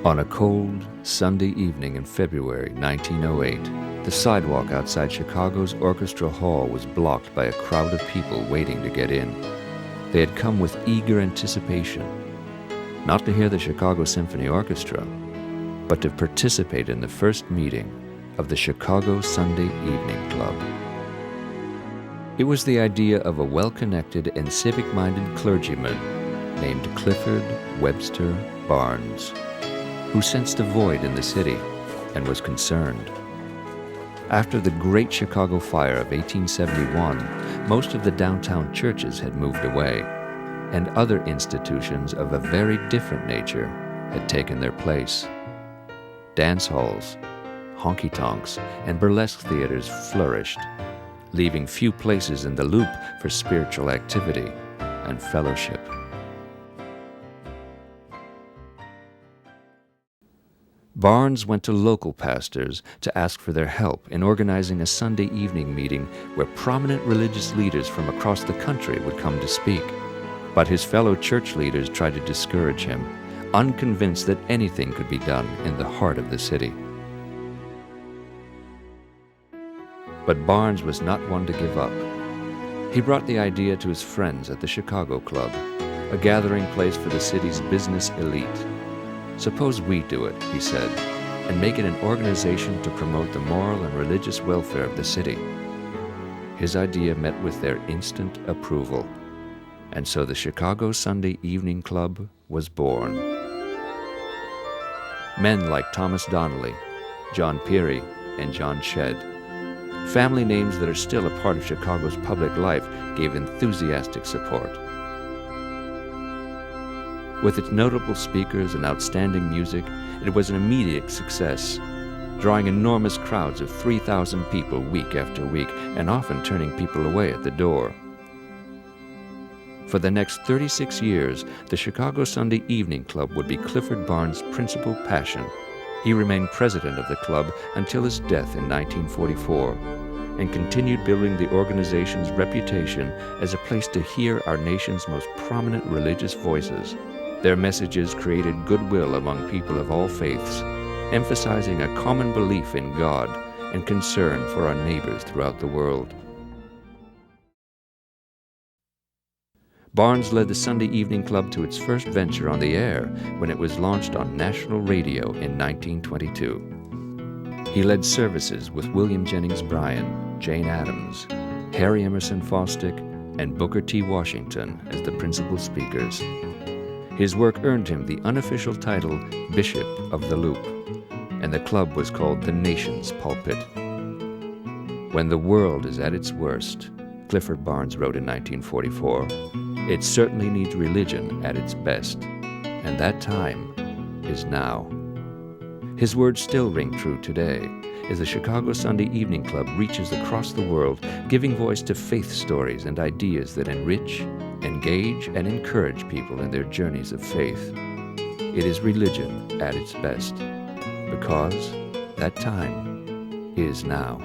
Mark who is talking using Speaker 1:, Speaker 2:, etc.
Speaker 1: On a cold Sunday evening in February 1908, the sidewalk outside Chicago's Orchestra Hall was blocked by a crowd of people waiting to get in. They had come with eager anticipation, not to hear the Chicago Symphony Orchestra, but to participate in the first meeting of the Chicago Sunday Evening Club. It was the idea of a well-connected and civic-minded clergyman named Clifford Webster Barnes, who sensed a void in the city and was concerned. After the Great Chicago Fire of 1871, most of the downtown churches had moved away, and other institutions of a very different nature had taken their place. Dance halls, honky-tonks, and burlesque theaters flourished, leaving few places in the Loop for spiritual activity and fellowship. Barnes went to local pastors to ask for their help in organizing a Sunday evening meeting where prominent religious leaders from across the country would come to speak. But his fellow church leaders tried to discourage him, unconvinced that anything could be done in the heart of the city. But Barnes was not one to give up. He brought the idea to his friends at the Chicago Club, a gathering place for the city's business elite. "Suppose we do it," he said, "and make it an organization to promote the moral and religious welfare of the city." His idea met with their instant approval, and so the Chicago Sunday Evening Club was born. Men like Thomas Donnelly, John Peary, and John Shedd, family names that are still a part of Chicago's public life, gave enthusiastic support. With its notable speakers and outstanding music, it was an immediate success, drawing enormous crowds of 3,000 people week after week, and often turning people away at the door. For the next 36 years, the Chicago Sunday Evening Club would be Clifford Barnes' principal passion. He remained president of the club until his death in 1944, and continued building the organization's reputation as a place to hear our nation's most prominent religious voices. Their messages created goodwill among people of all faiths, emphasizing a common belief in God and concern for our neighbors throughout the world. Barnes led the Sunday Evening Club to its first venture on the air when it was launched on national radio in 1922. He led services with William Jennings Bryan, Jane Addams, Harry Emerson Fosdick, and Booker T. Washington as the principal speakers. His work earned him the unofficial title Bishop of the Loop, and the club was called the nation's pulpit. "When the world is at its worst," Clifford Barnes wrote in 1944, "it certainly needs religion at its best, and that time is now." His words still ring true today as the Chicago Sunday Evening Club reaches across the world, giving voice to faith stories and ideas that enrich, engage, and encourage people in their journeys of faith. It is religion at its best, because that time is now.